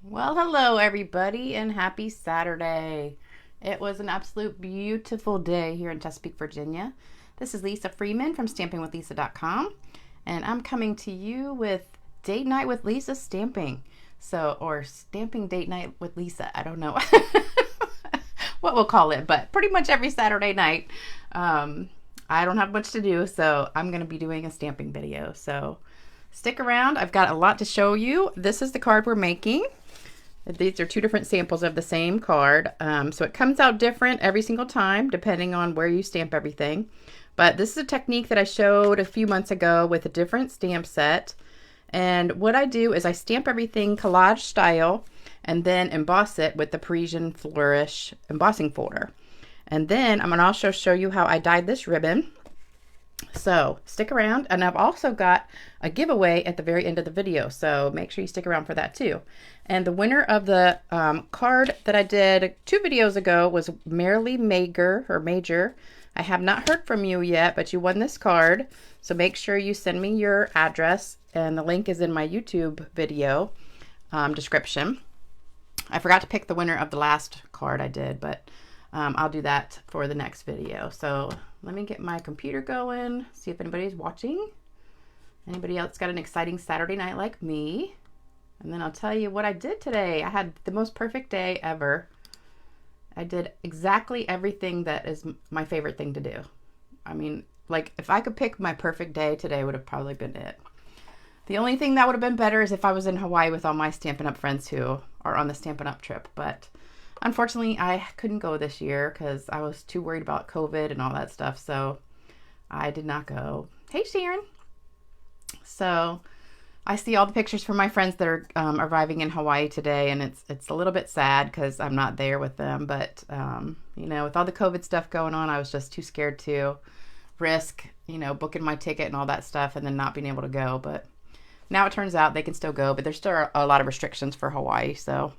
Well, hello everybody and happy Saturday. It was an absolute beautiful day here in Chesapeake, Virginia. This is Lisa Freeman from stampingwithlisa.com, and I'm coming to you with Date Night with Lisa Stamping. Or Stamping Date Night with Lisa. I don't know what we'll call it, but pretty much every Saturday night. I don't have much to do, so I'm going to be doing a stamping video. So stick around. I've got a lot to show you. This is the card we're making. These are two different samples of the same card. So it comes out different every single time depending on where you stamp everything. But this is a technique that I showed a few months ago with a different stamp set. And what I do is I stamp everything collage style and then emboss it with the Parisian Flourish Embossing Folder. And then I'm going to also show you how I dyed this ribbon. So stick around, and I've also got a giveaway at the very end of the video, so make sure you stick around for that too. And the winner of the card that I did 2 videos ago was Merrily Major. I have not heard from you yet, but you won this card, so make sure you send me your address, and the link is in my YouTube video description. I forgot to pick the winner of the last card I did, but I'll do that for the next video. So let me get my computer going, see if anybody's watching. Anybody else got an exciting Saturday night like me? And then I'll tell you what I did today. I had the most perfect day ever. I did exactly everything that is my favorite thing to do. I mean, like, if I could pick my perfect day, today would have probably been it. The only thing that would have been better is if I was in Hawaii with all my Stampin' Up friends who are on the Stampin' Up trip, but unfortunately, I couldn't go this year because I was too worried about COVID and all that stuff, so I did not go. Hey, Sharon. So I see all the pictures from my friends that are arriving in Hawaii today, and it's a little bit sad because I'm not there with them, but, you know, with all the COVID stuff going on, I was just too scared to risk, you know, booking my ticket and all that stuff and then not being able to go. But now it turns out they can still go, but there's still a lot of restrictions for Hawaii, so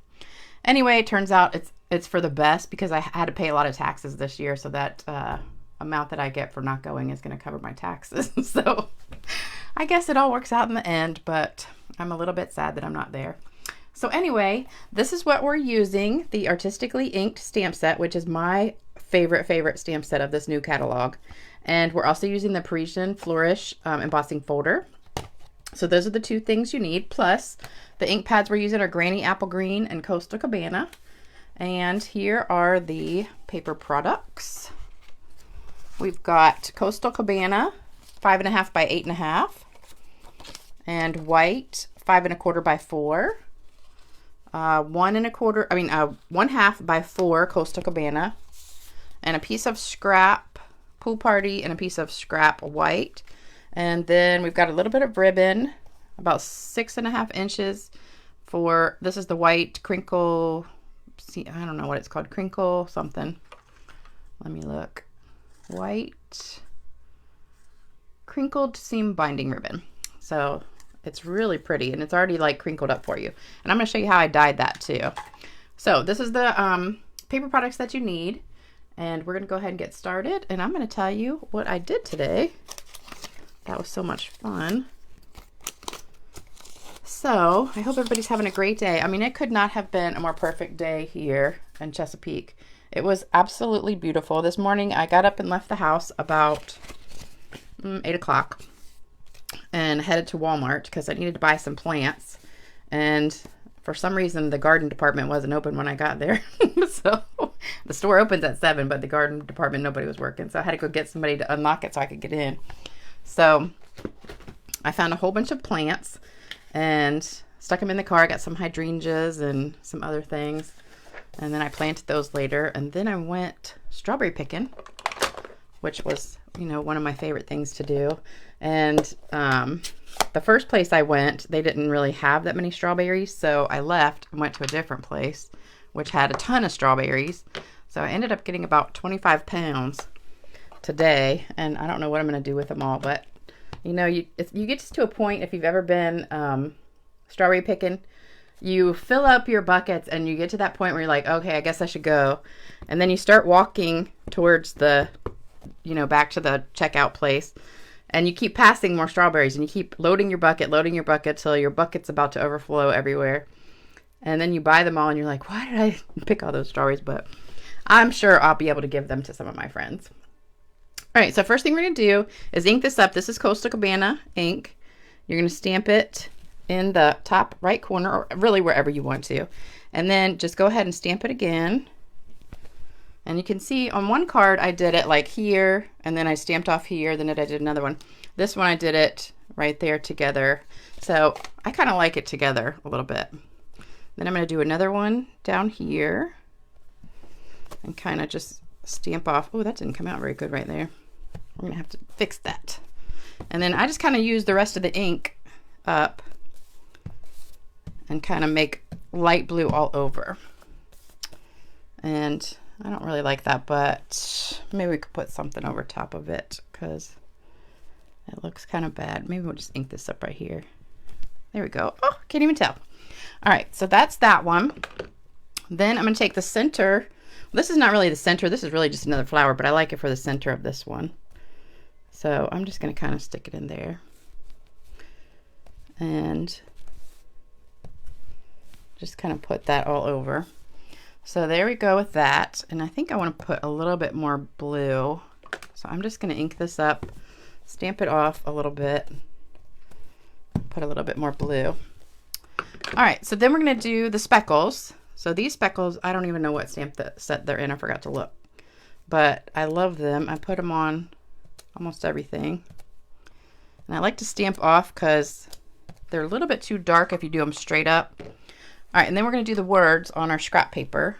anyway, it turns out it's for the best because I had to pay a lot of taxes this year, so that amount that I get for not going is going to cover my taxes. So I guess it all works out in the end, but I'm a little bit sad that I'm not there. So anyway, this is what we're using, the Artistically Inked Stamp Set, which is my favorite stamp set of this new catalog. And we're also using the Parisian Flourish Embossing Folder. So those are the 2 things you need, plus the ink pads we're using are Granny Apple Green and Coastal Cabana. And here are the paper products. We've got Coastal Cabana 5.5 by 8.5, and white 5 1/4 by 4, 1.5 by 4 Coastal Cabana, and a piece of scrap Pool Party and a piece of scrap white. And then we've got a little bit of ribbon, about 6.5 inches for, this is the white crinkle, see, I don't know what it's called, crinkle something. Let me look. White crinkled seam binding ribbon. So it's really pretty, and it's already like crinkled up for you. And I'm going to show you how I dyed that too. So this is the paper products that you need, and we're going to go ahead and get started. And I'm going to tell you what I did today. That was so much fun. So I hope everybody's having a great day. I mean, it could not have been a more perfect day here in Chesapeake. It was absolutely beautiful. This morning I got up and left the house about 8 o'clock and headed to Walmart because I needed to buy some plants. And for some reason, the garden department wasn't open when I got there. So the store opens at 7, but the garden department, nobody was working. So I had to go get somebody to unlock it so I could get in. So I found a whole bunch of plants and stuck them in the car. I got some hydrangeas and some other things. And then I planted those later. And then I went strawberry picking, which was, you know, one of my favorite things to do. And the first place I went, they didn't really have that many strawberries. So I left and went to a different place, which had a ton of strawberries. So I ended up getting about 25 pounds today, and I don't know what I'm going to do with them all, but you know, you get to a point, if you've ever been strawberry picking, you fill up your buckets and you get to that point where you're like, okay, I guess I should go. And then you start walking towards the, you know, back to the checkout place, and you keep passing more strawberries, and you keep loading your bucket till your bucket's about to overflow everywhere. And then you buy them all and you're like, why did I pick all those strawberries? But I'm sure I'll be able to give them to some of my friends. All right, so first thing we're going to do is ink this up. This is Coastal Cabana ink. You're going to stamp it in the top right corner, or really wherever you want to. And then just go ahead and stamp it again. And you can see on one card I did it like here, and then I stamped off here, then I did another one. This one I did it right there together. So I kind of like it together a little bit. Then I'm going to do another one down here and kind of just stamp off. Oh, that didn't come out very good right there. We're going to have to fix that. And then I just kind of use the rest of the ink up and kind of make light blue all over. And I don't really like that, but maybe we could put something over top of it because it looks kind of bad. Maybe we'll just ink this up right here. There we go. Oh, can't even tell. All right, so that's that one. Then I'm going to take the center. This is not really the center. This is really just another flower, but I like it for the center of this one. So I'm just going to kind of stick it in there. And just kind of put that all over. So there we go with that. And I think I want to put a little bit more blue. So I'm just going to ink this up, stamp it off a little bit, put a little bit more blue. All right, so then we're going to do the speckles. So these speckles, I don't even know what stamp set they're in. I forgot to look. But I love them. I put them on almost everything. And I like to stamp off because they're a little bit too dark if you do them straight up. All right, and then we're going to do the words on our scrap paper.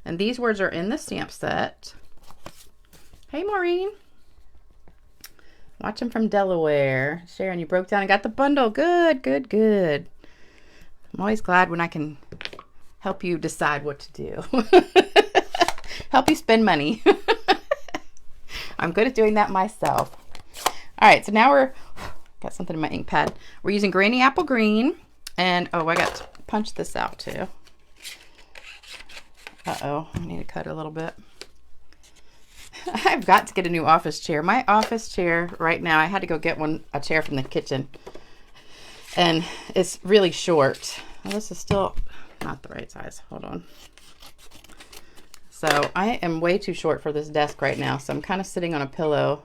And these words are in the stamp set. Hey, Maureen. Watching from Delaware. Sharon, you broke down and got the bundle. Good, good, good. I'm always glad when I can help you decide what to do. Help you spend money. I'm good at doing that myself. All right, so now got something in my ink pad. We're using Granny Apple Green. And, oh, I got to punch this out too. Uh-oh, I need to cut it a little bit. I've got to get a new office chair. My office chair right now, I had to go get a chair from the kitchen. And it's really short. Well, this is still not the right size. Hold on. So I am way too short for this desk right now. So I'm kind of sitting on a pillow,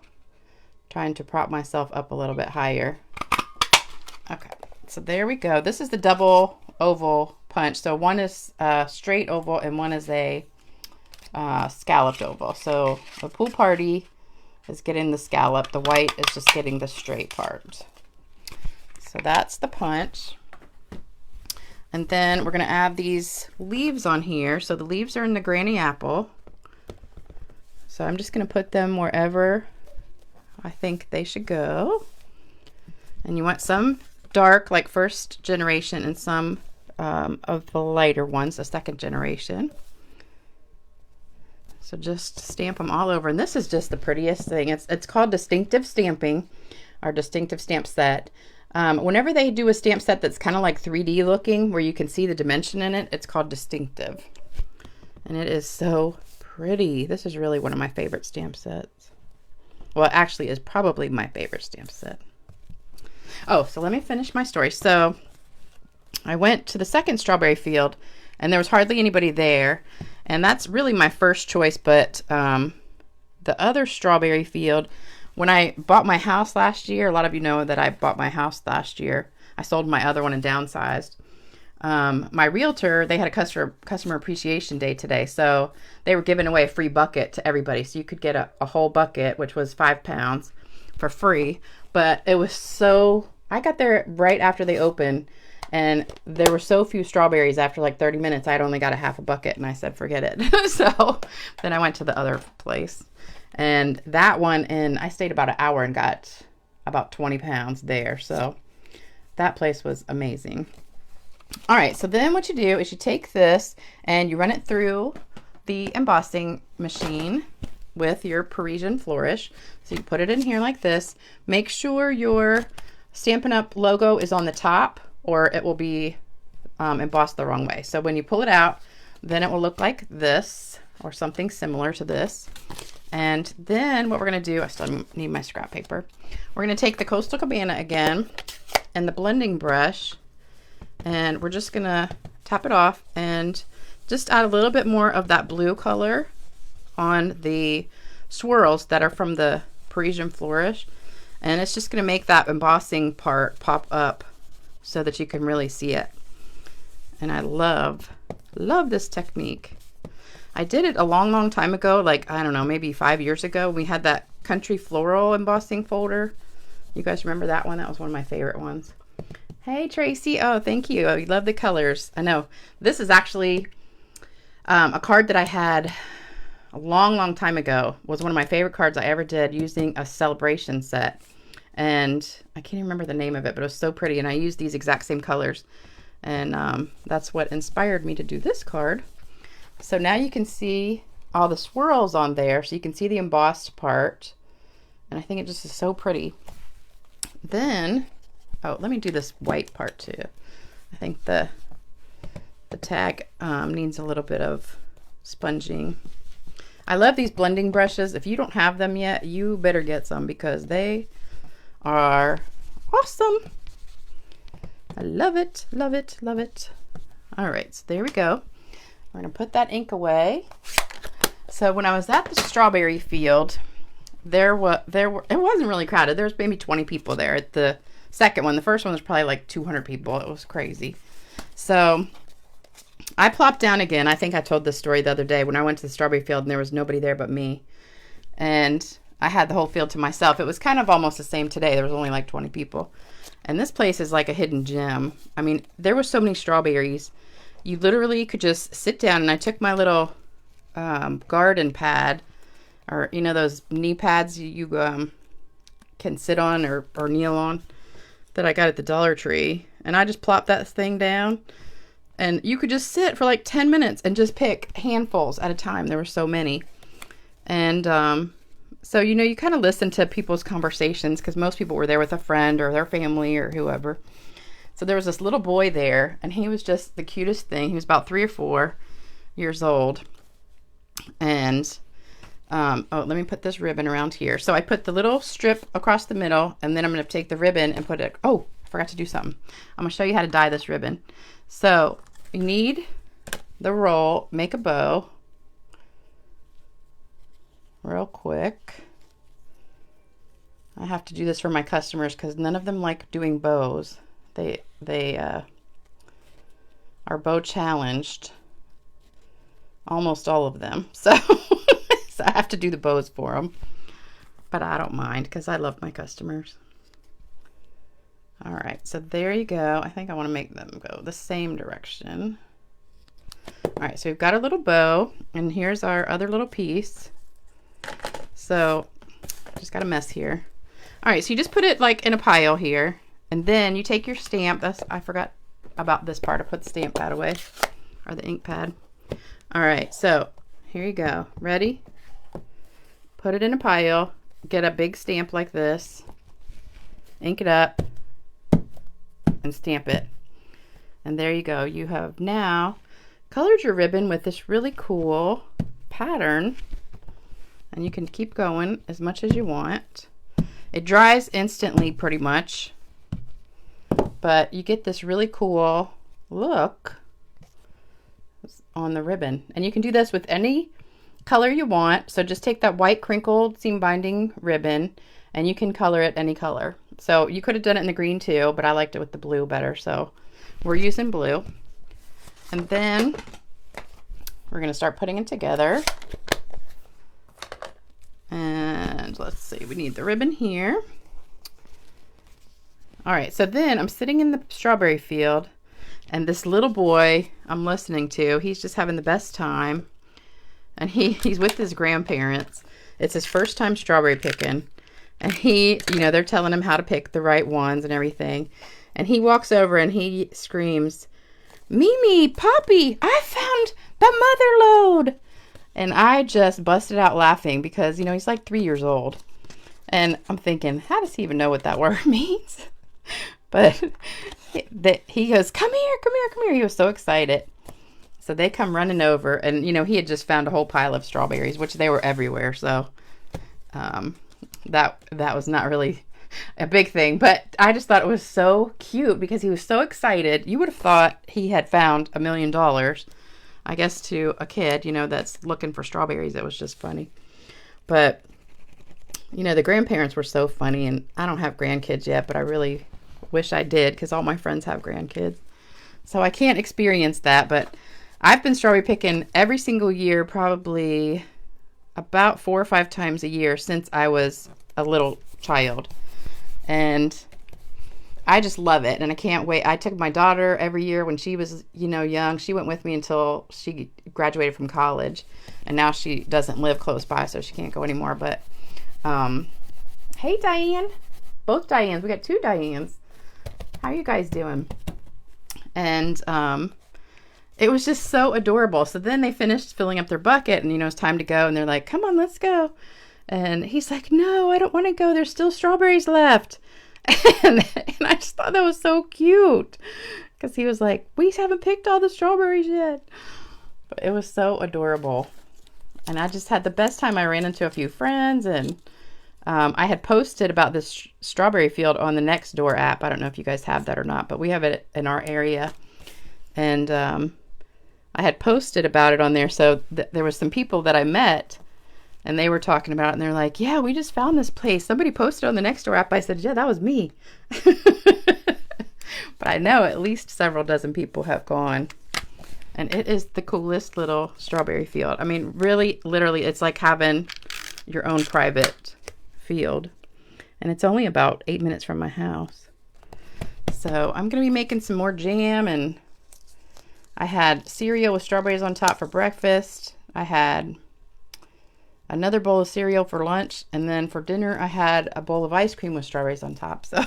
trying to prop myself up a little bit higher. Okay, so there we go. This is the double oval punch. So one is straight oval and one is a scalloped oval. So the pool party is getting the scallop. The white is just getting the straight part. So that's the punch. And then we're going to add these leaves on here. So the leaves are in the Granny Apple. So I'm just going to put them wherever I think they should go. And you want some dark, like first generation, and some of the lighter ones, the second generation. So just stamp them all over. And this is just the prettiest thing. It's called Distinctive Stamping, our Distinctive Stamp Set. Whenever they do a stamp set that's kind of like 3D looking, where you can see the dimension in it, it's called Distinctive. And it is so pretty. This is really one of my favorite stamp sets. Well, it actually is probably my favorite stamp set. Oh, so let me finish my story. So I went to the second strawberry field and there was hardly anybody there. And that's really my first choice. But the other strawberry field, when I bought my house last year, a lot of you know that I bought my house last year. I sold my other one and downsized. My realtor, they had a customer appreciation day today. So they were giving away a free bucket to everybody. So you could get a whole bucket, which was 5 pounds for free. But it was so, I got there right after they opened and there were so few strawberries after like 30 minutes, I'd only got a half a bucket and I said, forget it. So then I went to the other place. And that one, and I stayed about an hour and got about 20 pounds there. So that place was amazing. All right, so then what you do is you take this and you run it through the embossing machine with your Parisian Flourish. So you put it in here like this. Make sure your Stampin' Up logo is on the top or it will be embossed the wrong way. So when you pull it out, then it will look like this or something similar to this. And then what we're going to do, I still need my scrap paper. We're going to take the Coastal Cabana again and the blending brush, and we're just going to tap it off and just add a little bit more of that blue color on the swirls that are from the Parisian Flourish. And it's just going to make that embossing part pop up so that you can really see it. And I love this technique. I did it a long time ago, like, I don't know, maybe 5 years ago. We had that country floral embossing folder. You guys remember that one? That was one of my favorite ones. Hey, Tracy. Oh, thank you. Oh, you love the colors. I know. This is actually a card that I had a long time ago. It was one of my favorite cards I ever did using a celebration set. And I can't even remember the name of it, but it was so pretty. And I used these exact same colors. And that's what inspired me to do this card. So now you can see all the swirls on there. So you can see the embossed part. And I think it just is so pretty. Then, oh, let me do this white part too. I think the tag needs a little bit of sponging. I love these blending brushes. If you don't have them yet, you better get some because they are awesome. I love it, love it, love it. All right, so there we go. We're gonna put that ink away. So when I was at the strawberry field, it wasn't really crowded. There was maybe 20 people there at the second one. The first one was probably like 200 people. It was crazy. So I plopped down again. I think I told this story the other day when I went to the strawberry field and there was nobody there but me. And I had the whole field to myself. It was kind of almost the same today. There was only like 20 people. And this place is like a hidden gem. I mean, there were so many strawberries. You literally could just sit down, and I took my little garden pad, or you know those knee pads you can sit on or kneel on, that I got at the Dollar Tree, and I just plopped that thing down, and you could just sit for like 10 minutes and just pick handfuls at a time. There were so many. And so you know, you kind of listen to people's conversations because most people were there with a friend or their family or whoever. So there was this little boy there, and he was just the cutest thing. He was about 3 or 4 years old. And oh, let me put this ribbon around here. So I put the little strip across the middle, and then I'm going to take the ribbon and put it, oh, I forgot to do something. I'm going to show you how to dye this ribbon. So you need the roll, make a bow real quick. I have to do this for my customers because none of them like doing bows. They are bow challenged, almost all of them. So so I have to do the bows for them, but I don't mind because I love my customers. All right, so there you go. I think I want to make them go the same direction. All right, so we've got a little bow, and here's our other little piece. So just got a mess here. All right, so you just put it like in a pile here, and then you take your stamp. I forgot about this part. I put the stamp pad away, or the ink pad. All right, so here you go. Ready? Put it in a pile. Get a big stamp like this. Ink it up and stamp it. And there you go. You have now colored your ribbon with this really cool pattern. And you can keep going as much as you want. It dries instantly pretty much. But you get this really cool look on the ribbon. And you can do this with any color you want. So just take that white crinkled seam binding ribbon and you can color it any color. So you could have done it in the green too, but I liked it with the blue better. So we're using blue. And then we're going to start putting it together. And let's see, we need the ribbon here. All right, so then I'm sitting in the strawberry field, and this little boy I'm listening to, he's just having the best time. And he's with his grandparents. It's his first time strawberry picking. And he, you know, they're telling him how to pick the right ones and everything. And he walks over and he screams, "Mimi, Poppy, I found the mother lode." And I just busted out laughing because, you know, he's like 3 years old. And I'm thinking, how does he even know what that word means? But he goes, come here, come here, come here. He was so excited. So they come running over, and, you know, he had just found a whole pile of strawberries, which they were everywhere. So that was not really a big thing, but I just thought it was so cute because he was so excited. You would have thought he had found $1 million. I guess to a kid, you know, that's looking for strawberries, it was just funny. But, you know, the grandparents were so funny, and I don't have grandkids yet, but I really wish I did because all my friends have grandkids. So I can't experience that, but I've been strawberry picking every single year, probably about 4 or 5 times a year since I was a little child. And I just love it, and I can't wait. I took my daughter every year when she was, you know, young. She went with me until she graduated from college, and now she doesn't live close by, so she can't go anymore. But, hey, Diane. Both Dianes. We got 2 Dianes. How are you guys doing? And it was just so adorable. So then they finished filling up their bucket, and, you know, it's time to go, and they're like, come on, let's go. And he's like, no, I don't want to go. There's still strawberries left. And I just thought that was so cute because he was like, we haven't picked all the strawberries yet. But it was so adorable. And I just had the best time. I ran into a few friends, and I had posted about this strawberry field on the Nextdoor app. I don't know if you guys have that or not, but we have it in our area. And I had posted about it on there. So there was some people that I met, and they were talking about it, and they're like, yeah, we just found this place. Somebody posted on the Nextdoor app. I said, yeah, that was me. But I know at least several dozen people have gone. And it is the coolest little strawberry field. I mean, really, literally, it's like having your own private field. And it's only about 8 minutes from my house. So I'm going to be making some more jam. And I had cereal with strawberries on top for breakfast. I had another bowl of cereal for lunch, and then for dinner I had a bowl of ice cream with strawberries on top. So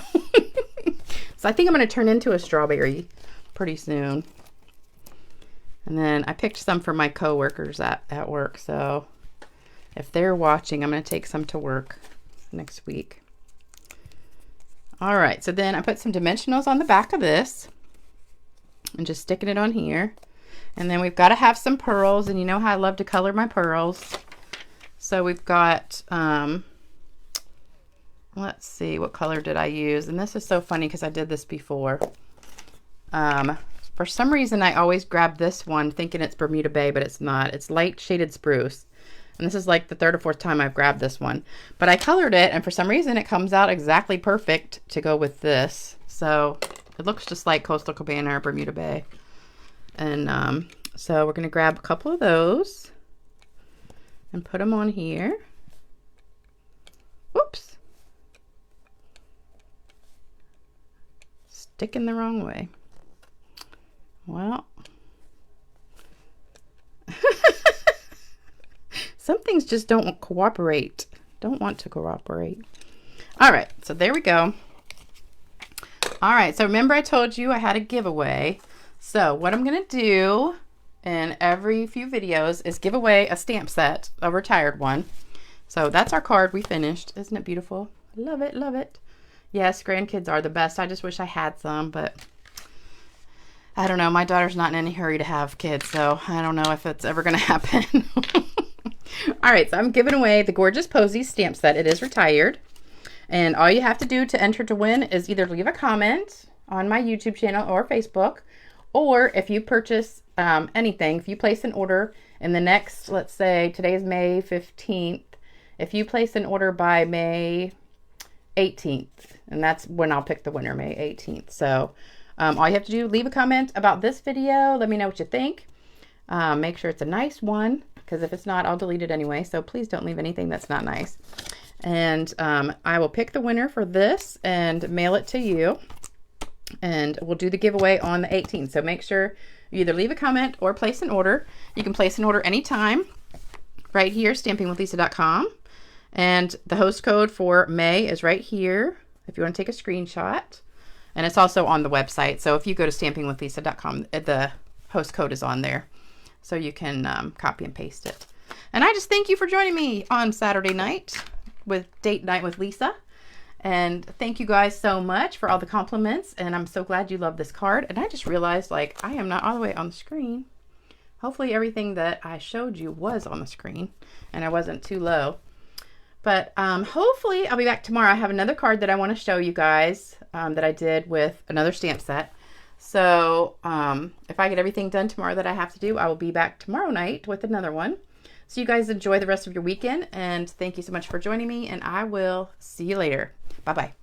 so I think I'm going to turn into a strawberry pretty soon. And then I picked some for my coworkers at work, so if they're watching, I'm going to take some to work next week. All right, so then I put some dimensionals on the back of this and just sticking it on here. And then we've got to have some pearls, and you know how I love to color my pearls. So we've got, let's see, what color did I use? And this is so funny because I did this before. For some reason, I always grab this one thinking it's Bermuda Bay, but it's not. It's light shaded spruce. And this is like the 3rd or 4th time I've grabbed this one. But I colored it, and for some reason, it comes out exactly perfect to go with this. So it looks just like Coastal Cabana or Bermuda Bay. And so we're going to grab a couple of those and put them on here. Whoops. Sticking the wrong way. Well. Some things just don't cooperate. Don't want to cooperate. All right, so there we go. All right, so remember I told you I had a giveaway. So what I'm going to do in every few videos is give away a stamp set, a retired one. So that's our card we finished. Isn't it beautiful? Love it, love it. Yes, grandkids are the best. I just wish I had some, but I don't know. My daughter's not in any hurry to have kids, so I don't know if it's ever going to happen. All right, so I'm giving away the Gorgeous Posies stamp set. It is retired. And all you have to do to enter to win is either leave a comment on my YouTube channel or Facebook, or if you purchase anything, if you place an order in the next, let's say today is May 15th, if you place an order by May 18th, and that's when I'll pick the winner, May 18th. So all you have to do, leave a comment about this video. Let me know what you think. Make sure it's a nice one, because if it's not, I'll delete it anyway. So please don't leave anything that's not nice. And I will pick the winner for this and mail it to you. And we'll do the giveaway on the 18th. So make sure you either leave a comment or place an order. You can place an order anytime right here, stampingwithlisa.com. And the host code for May is right here if you want to take a screenshot. And it's also on the website. So if you go to stampingwithlisa.com, the host code is on there. So you can copy and paste it. And I just thank you for joining me on Saturday night with Date Night with Lisa. And thank you guys so much for all the compliments. And I'm so glad you love this card. And I just realized, like, I am not all the way on the screen. Hopefully everything that I showed you was on the screen and I wasn't too low. But hopefully I'll be back tomorrow. I have another card that I want to show you guys that I did with another stamp set. So if I get everything done tomorrow that I have to do, I will be back tomorrow night with another one. So you guys enjoy the rest of your weekend, and thank you so much for joining me, and I will see you later. Bye-bye.